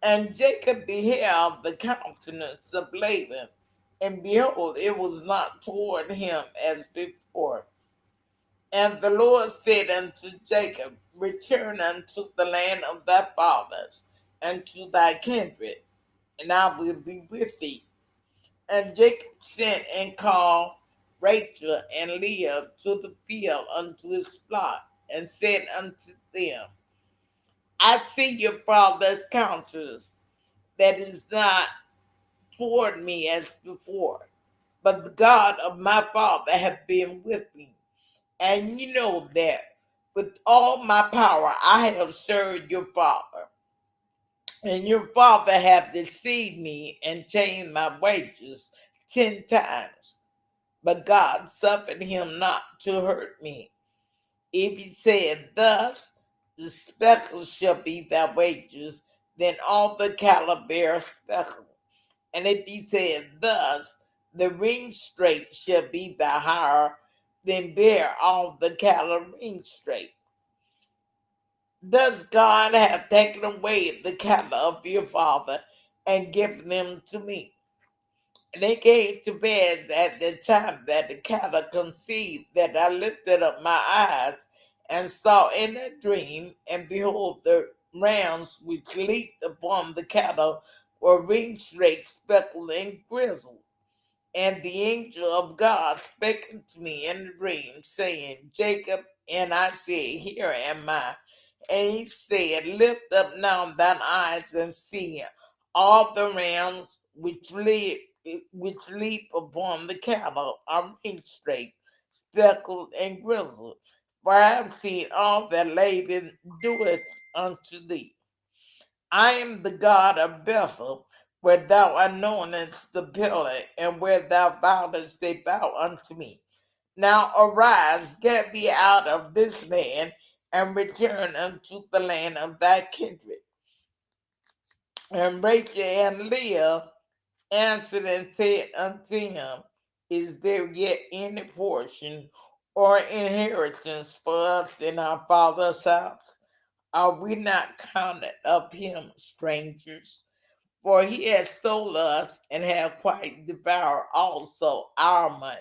And Jacob beheld the countenance of Laban, and behold, it was not toward him as before. And the Lord said unto Jacob, return unto the land of thy fathers, and to thy kindred, and I will be with thee. And Jacob sent and called Rachel and Leah to the field unto his flock, and said unto them, I see your father's countenance, that is not toward me as before, but the God of my father hath been with me. And you know that with all my power I have served your father. And your father hath deceived me and changed my wages 10 times. But God suffered him not to hurt me. If he said thus, the speckle shall be thy wages, then all the cattle bear a speckle. And if he said thus, the ring straight shall be thy hire, then bear all the cattle ring straight. Thus God hath taken away the cattle of your father and given them to me. And it came to pass at the time that the cattle conceived that I lifted up my eyes and saw in a dream, and behold, the rams which leaped upon the cattle were ring straight, speckled, and grizzled. And the angel of God spake unto me in a dream, saying, Jacob, and I said, here am I. And he said, lift up now thine eyes and see all the rams which leap upon the cattle are ring straight, speckled, and grizzled. For I have seen all that Laban doeth unto thee. I am the God of Bethel, where thou anointest the pillar, and where thou vowest a vow unto me. Now arise, get thee out of this land, and return unto the land of thy kindred. And Rachel and Leah answered and said unto him, is there yet any portion or inheritance for us in our father's house? Are we not counted of him strangers? For he hath stole us and hath quite devoured also our money.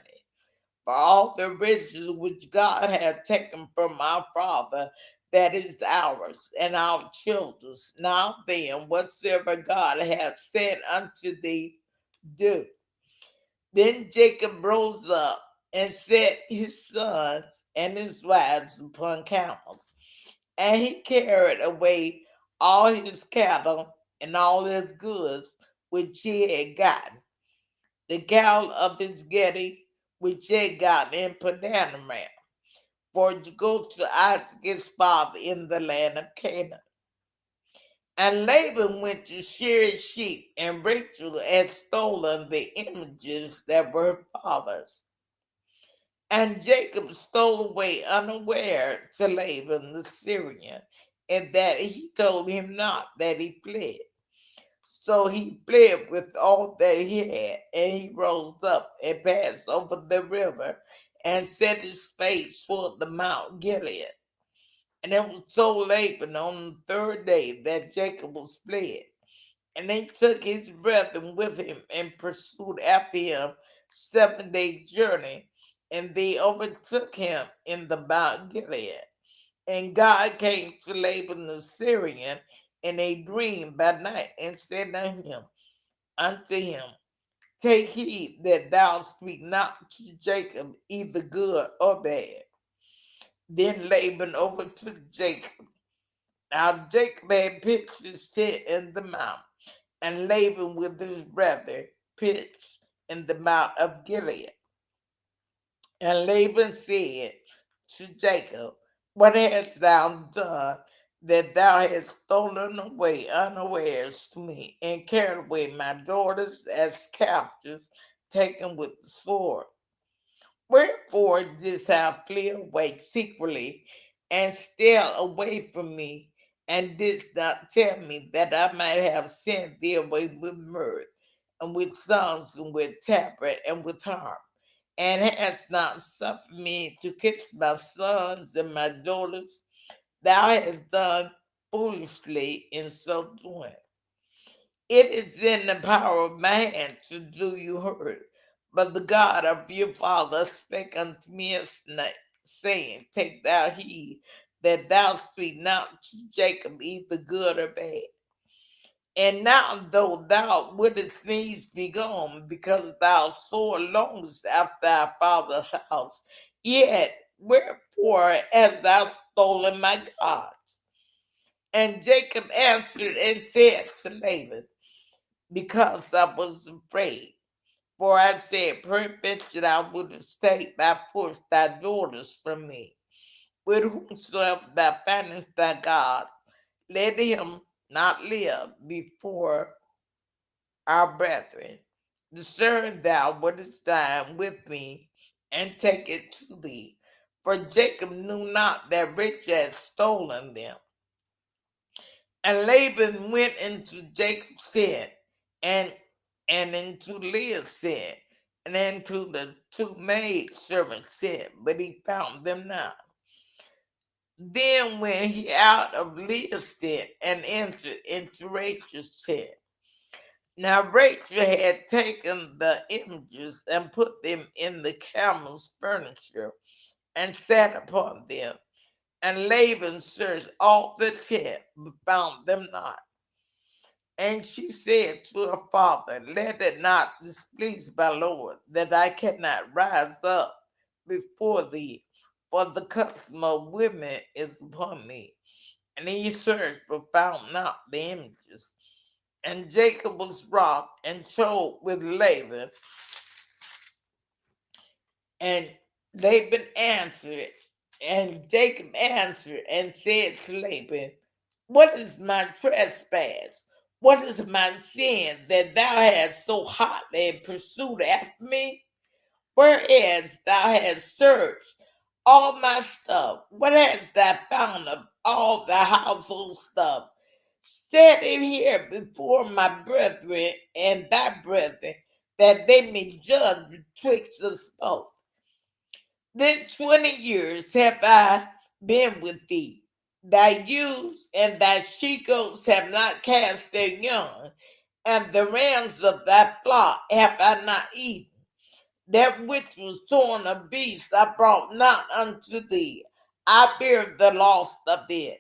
For all the riches which God hath taken from our father, that is ours and our children's. Now then, whatsoever God hath said unto thee, do. Then Jacob rose up and set his sons and his wives upon camels, and he carried away all his cattle and all his goods which he had gotten, the cattle of his getting which he had gotten in Padanaram, for to go to Isaac his father in the land of Canaan. And Laban went to shear his sheep, and Rachel had stolen the images that were her father's. And Jacob stole away unaware to Laban the Syrian, and that he told him not that he fled. So he fled with all that he had, and he rose up and passed over the river and set his face toward the Mount Gilead. And it was so Laban on the third day that Jacob was fled. And they took his brethren with him and pursued after him 7 days' journey, and they overtook him in the Mount Gilead. And God came to Laban the Syrian in a dream by night and said unto him, take heed that thou speak not to Jacob either good or bad. Then Laban overtook Jacob. Now Jacob had pitched his tent in the mount, and Laban with his brother pitched in the mount of Gilead. And Laban said to Jacob, what hast thou done that thou hast stolen away unawares to me, and carried away my daughters as captives, taken with the sword? Wherefore didst thou flee away secretly, and steal away from me, and didst not tell me that I might have sent thee away with mirth, and with songs, and with tabret, and with harp? And hast not suffered me to kiss my sons and my daughters? Thou hast done foolishly in so doing. It is in the power of my hand to do you hurt. But the God of your father spake unto me as night, saying, Take thou heed that thou speak not to Jacob either good or bad. And now, though thou wouldest needs be gone, because thou sore longest after thy father's house, yet wherefore hast thou stolen my gods? And Jacob answered and said to Laban, Because I was afraid. For I said, Peradventure thou wouldest take by force thy daughters from me. With whomsoever thou findest thy God, let him not live before our brethren. Discern thou what is thine with me, and take it to thee. For Jacob knew not that Rachel had stolen them. And Laban went into Jacob's tent, and into Leah's tent, and into the two maid servants' tent, but he found them not. Then went he out of Leah's tent and entered into Rachel's tent. Now Rachel had taken the images and put them in the camel's furniture and sat upon them. And Laban searched all the tent, but found them not. And she said to her father, Let it not displease my Lord, that I cannot rise up before thee, for the custom of women is upon me. And he searched, but found not the images. And Jacob was wroth and chose with Laban. And Laban answered, and Jacob answered and said to Laban, What is my trespass? What is my sin that thou hast so hotly pursued after me? Whereas thou hast searched all my stuff, what hast thou found of all the household stuff? Set it here before my brethren and thy brethren, that they may judge betwixt us both. Then 20 years have I been with thee. Thy ewes and thy she goats have not cast their young, and the rams of thy flock have I not eaten. That which was torn of beasts I brought not unto thee. I bear the loss of it.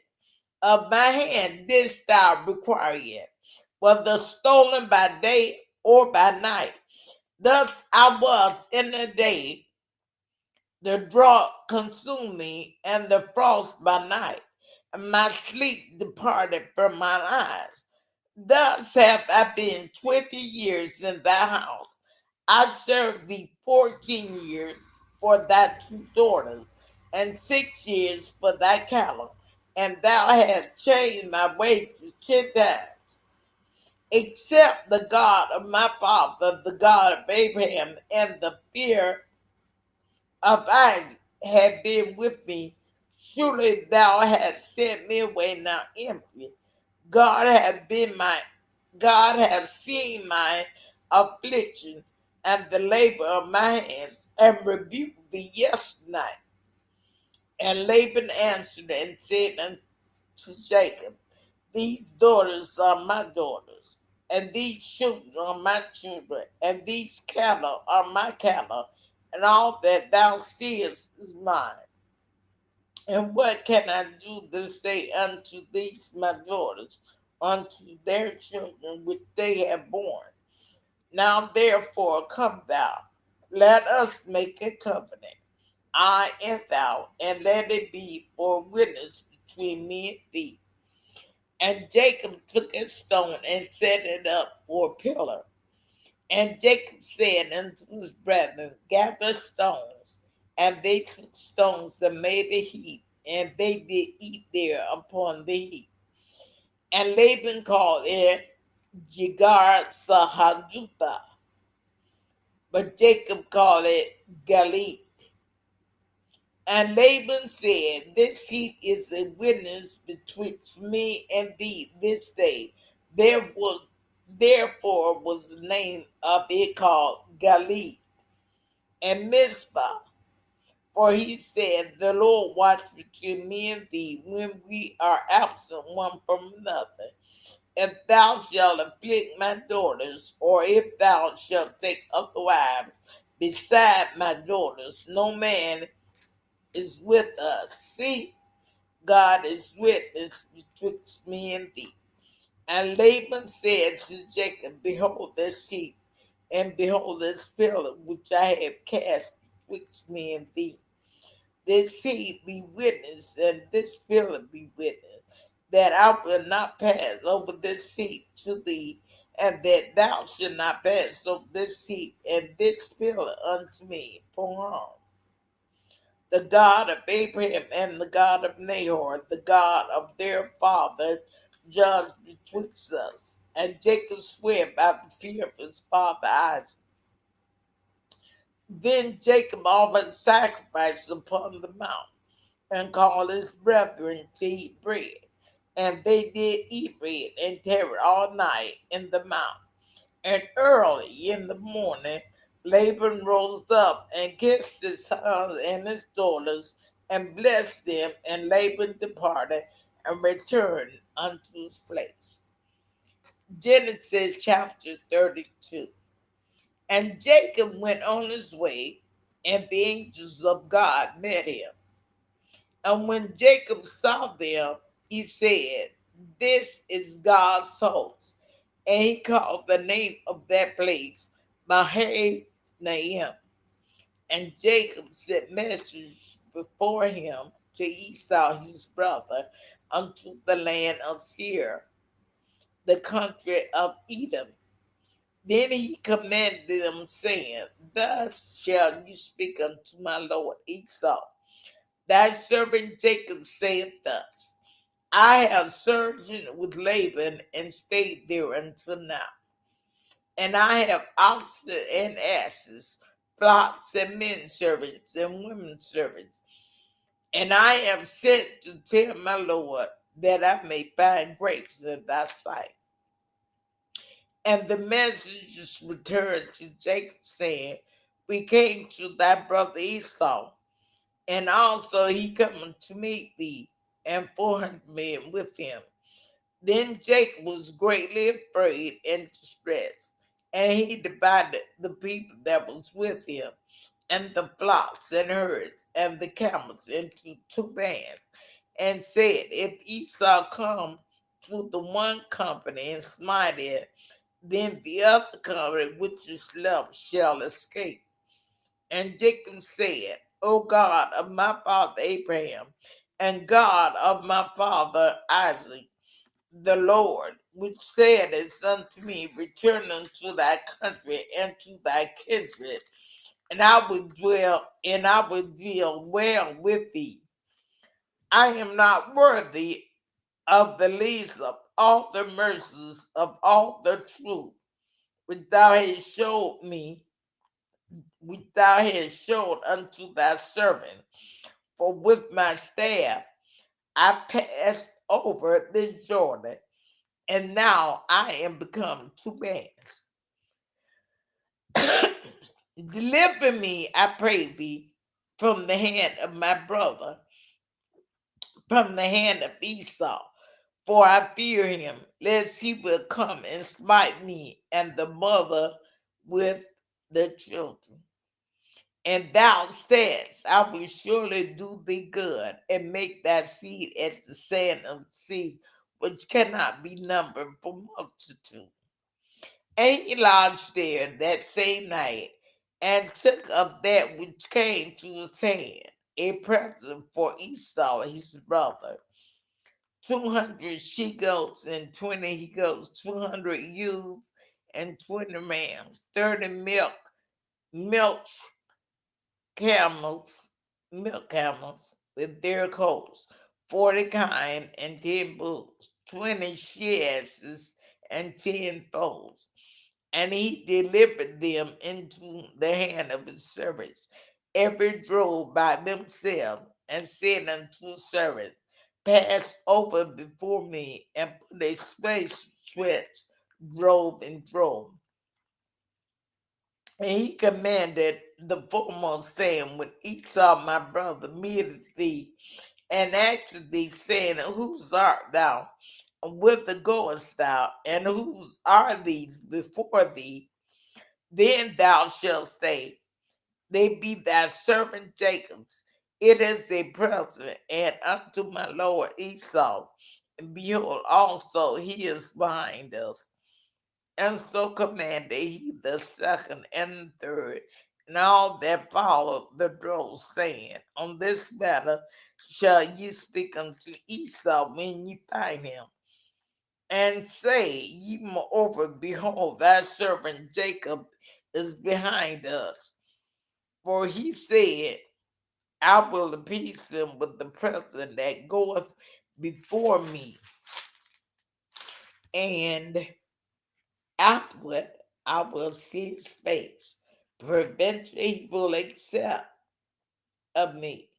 Of my hand didst thou require it, whether stolen by day or by night. Thus I was in the day, the drought consumed me, and the frost by night, and my sleep departed from mine eyes. Thus have I been 20 years in thy house. I served thee 14 years for thy two daughters, and 6 years for thy cattle, and thou hast changed my wages 10 times. Except the God of my father, the God of Abraham, and the fear of Isaac had been with me, surely thou hast sent me away now empty. God hath been my God hath seen my affliction and the labor of my hands, and rebuked thee yesterday. And Laban answered and said unto Jacob, These daughters are my daughters, and these children are my children, and these cattle are my cattle, and all that thou seest is mine. And what can I do to say unto these my daughters, unto their children which they have borne? Now therefore come thou, let us make a covenant, I and thou, and let it be for witness between me and thee. And Jacob took a stone and set it up for a pillar. And Jacob said unto his brethren, Gather stones. And they took stones and made a heap, and they did eat there upon the heap. And Laban called it Jegar Sahadutha, but Jacob called it Galit. And Laban said, This heap is a witness betwixt me and thee this day. Therefore, therefore was the name of it called Galit. And Mizpah, for he said, The Lord watch between me and thee when we are absent one from another. If thou shalt afflict my daughters, or if thou shalt take other wives beside my daughters, no man is with us. See, God is witness betwixt me and thee. And Laban said to Jacob, behold the sheep, and behold this pillar which I have cast betwixt me and thee. This sheep be witness, and this pillar be witness, that I will not pass over this sheep to thee, and that thou shalt not pass over this sheep and this pillar unto me for harm. The God of Abraham and the God of Nahor, the God of their father, judge betwixt us. And Jacob swore by the fear of his father Isaac. Then Jacob offered sacrifice upon the mount, and called his brethren to eat bread. And they did eat bread and tarried all night in the mount. And early in the morning, Laban rose up and kissed his sons and his daughters and blessed them. And Laban departed and returned unto his place. Genesis chapter 32. And Jacob went on his way, and the angels of God met him. And when Jacob saw them, he said, this is God's host. And he called the name of that place Mahanaim. And Jacob sent messengers before him to Esau his brother unto the land of Seir, the country of Edom. Then he commanded them, saying, thus shall you speak unto my lord Esau. Thy servant Jacob saith thus, I have sojourned with Laban and stayed there until now. And I have oxen and asses, flocks and men servants and women servants. And I have sent to tell my Lord that I may find grace in thy sight. And the messengers returned to Jacob, saying, we came to thy brother Esau, and also he coming to meet thee, and 400 men with him. Then Jacob was greatly afraid and distressed, and he divided the people that was with him, and the flocks and herds, and the camels into two bands, and said, if Esau come to the one company and smite it, then the other company which is left shall escape. And Jacob said, O God of my father Abraham, and God of my father Isaac, the Lord, which said unto me, return unto thy country and to thy kindred, and I will deal well with thee. I am not worthy of the least of all the mercies of all the truth which thou hast showed me, which thou hast showed unto thy servant. For with my staff I passed over this Jordan, and now I am become two bands. Deliver me, I pray thee, from the hand of my brother, from the hand of Esau, for I fear him, lest he will come and smite me and the mother with the children. And thou saidst, I will surely do thee good, and make thy seed as the sand of the sea, which cannot be numbered for multitude. And he lodged there that same night, and took of that which came to his hand a present for Esau his brother, 200 she goats and 20 he goats, 200 ewes and 20 rams, 30 milk camels, milk camels with their coats, 40 kine and 10 bulls, 20 she asses and 10 foals. And he delivered them into the hand of his servants, every drove by themselves, and said unto his servants, pass over before me, and put a space stretch, drove and drove. And he commanded the foremost, saying, when Esau my brother meeteth thee, and asked thee, saying, whose art thou? whither goest thou, and whose are these before thee? Then thou shalt say, they be thy servant Jacob's. It is a present, and unto my lord Esau. And behold, also he is behind us. And so commanded he the second and third, and all that followed the drove, saying, on this matter shall ye speak unto Esau when ye find him. And say ye moreover, behold, thy servant Jacob is behind us. For he said, I will appease him with the present that goeth before me, and afterward I will see his face. Peradventure he will accept of me.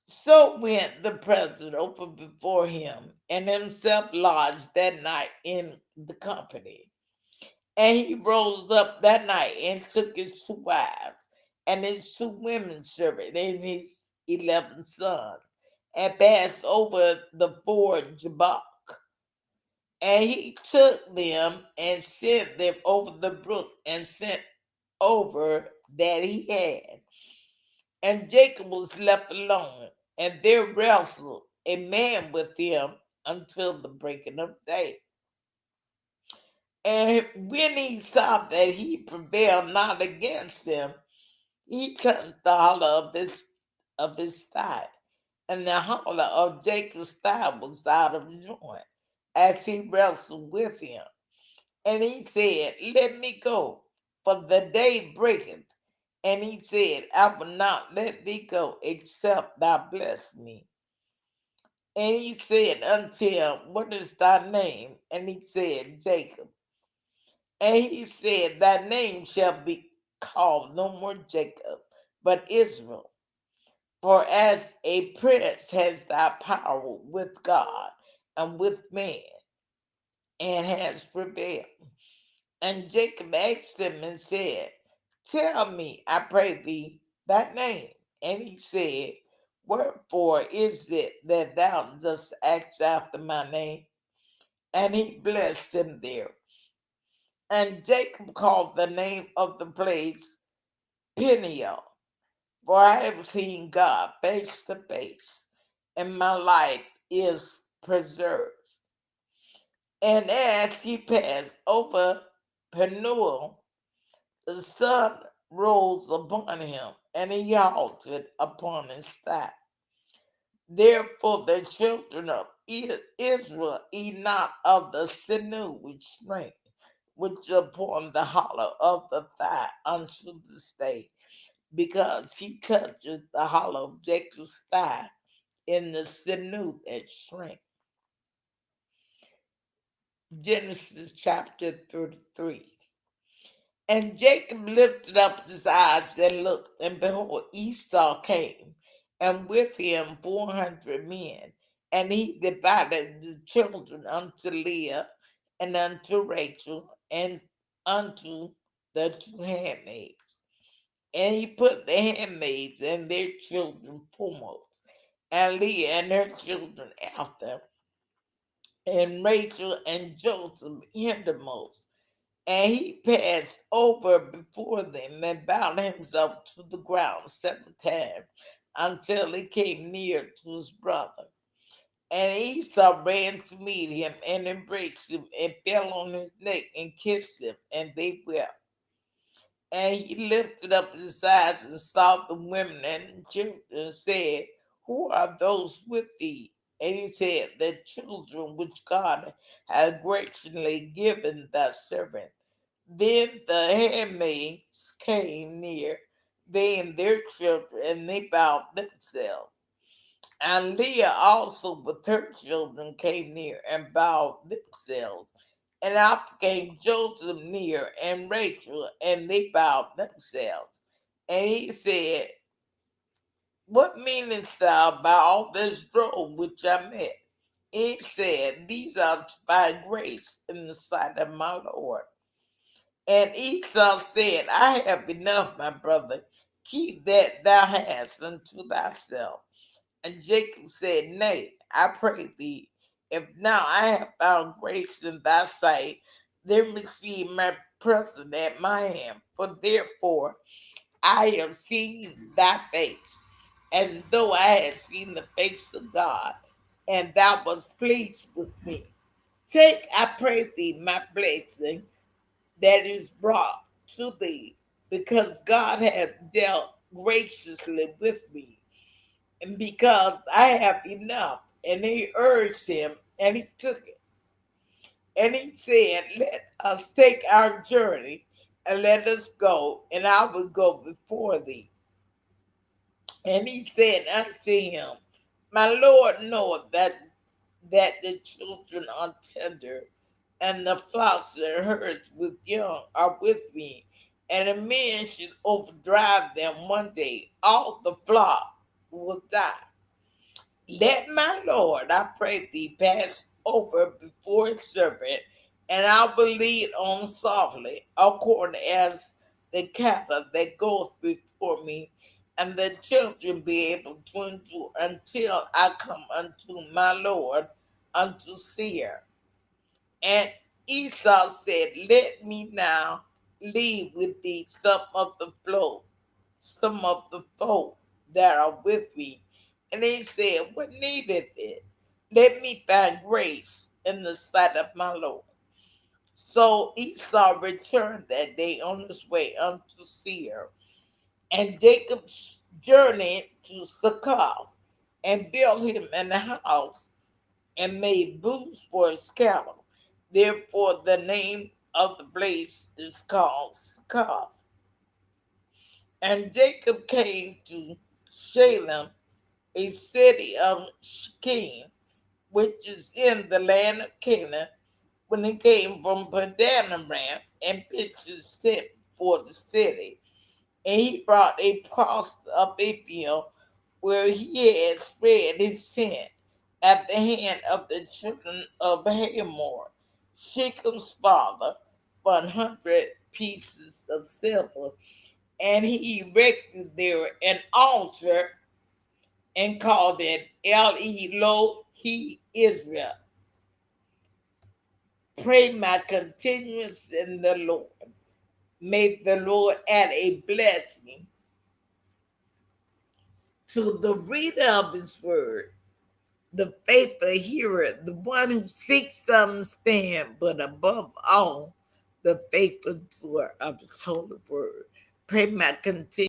So went the president over before him, and himself lodged that night in the company. And he rose up that night and took his 2 wives, and his 2 women servants, and his 11 sons, and passed over the ford Jabbok. And he took them and sent them over the brook, and sent over that he had. And Jacob was left alone, and there wrestled a man with him until the breaking of day. And when he saw that he prevailed not against him, he touched the hollow of his thigh, and the hollow of Jacob's thigh was out of joint, as he wrestled with him. And he said, let me go, for the day breaketh. And he said, I will not let thee go, except thou bless me. And he said unto him, what is thy name? And he said, Jacob. And he said, thy name shall be called no more Jacob, but Israel. For as a prince has thy power with God and with man, and has prevailed. And Jacob asked him and said, tell me, I pray thee, thy name. And he said, wherefore is it that thou dost ask after my name? And he blessed him there. And Jacob called the name of the place Peniel, for I have seen God face to face, and my life is preserved. And as he passed over Penuel, the sun rose upon him, and he halted upon his thigh. Therefore the children of Israel eat not of the sinew which strength, which is upon the hollow of the thigh unto this day, because he touches the hollow of Jacob's thigh in the sinew that shrank. Genesis chapter 33. And Jacob lifted up his eyes and looked, and behold, Esau came, and with him 400 men. And he divided the children unto Leah, and unto Rachel, and unto the 2 handmaids. And he put the handmaids and their children foremost, and Leah and her children after, and Rachel and Joseph hindermost. And he passed over before them and bowed himself to the ground 7 times until he came near to his brother. And Esau ran to meet him and embraced him and fell on his neck and kissed him, and they wept. And he lifted up his eyes and saw the women and children, and said, who are those with thee? And he said, the children which God hath graciously given thy servant. Then the handmaids came near, they and their children, and they bowed themselves. And Leah also with her children came near and bowed themselves. And after came Joseph near and Rachel, and they bowed themselves. And he said, what meanest thou by all this drove which I met? He said, these are to find grace in the sight of my Lord. And Esau said, I have enough, my brother. Keep that thou hast unto thyself. And Jacob said, nay, I pray thee, If now I have found grace in thy sight, then receive my present at my hand. For therefore I have seen thy face, as though I had seen the face of God, and thou wast pleased with me. Take, I pray thee, my blessing that is brought to thee, because God hath dealt graciously with me, and because I have enough. And he urged him, and he took it. And he said, let us take our journey, and let us go, and I will go before thee. And he said unto him, my Lord knoweth that the children are tender, and the flocks and herds with young are with me, and a man should overdrive them one day, all the flock will die. Let my Lord, I pray thee, pass over before his servant, and I will lead on softly, according as the cattle that goeth before me, and the children be able to endure until I come unto my Lord, unto Seir. And Esau said, let me now leave with thee some of the folk that are with me. And he said, what needeth it? Let me find grace in the sight of my Lord. So Esau returned that day on his way unto Seir. And Jacob journeyed to Succoth and built him an house and made booths for his cattle. Therefore, the name of the place is called Succoth. And Jacob came to Shalem, a city of Shechem, which is in the land of Canaan, when he came from Padanaram and pitched his tent for the city. And he brought a parcel of a field where he had spread his tent at the hand of the children of Hamor, Shechem's father, 100 pieces of silver. And he erected there an altar and called it Elohi Israel. Pray my continuance in the Lord. May the Lord add a blessing to the reader of his word, the faithful hearer, the one who seeks to understand, but above all, the faithful doer of his holy word. Pray my continuance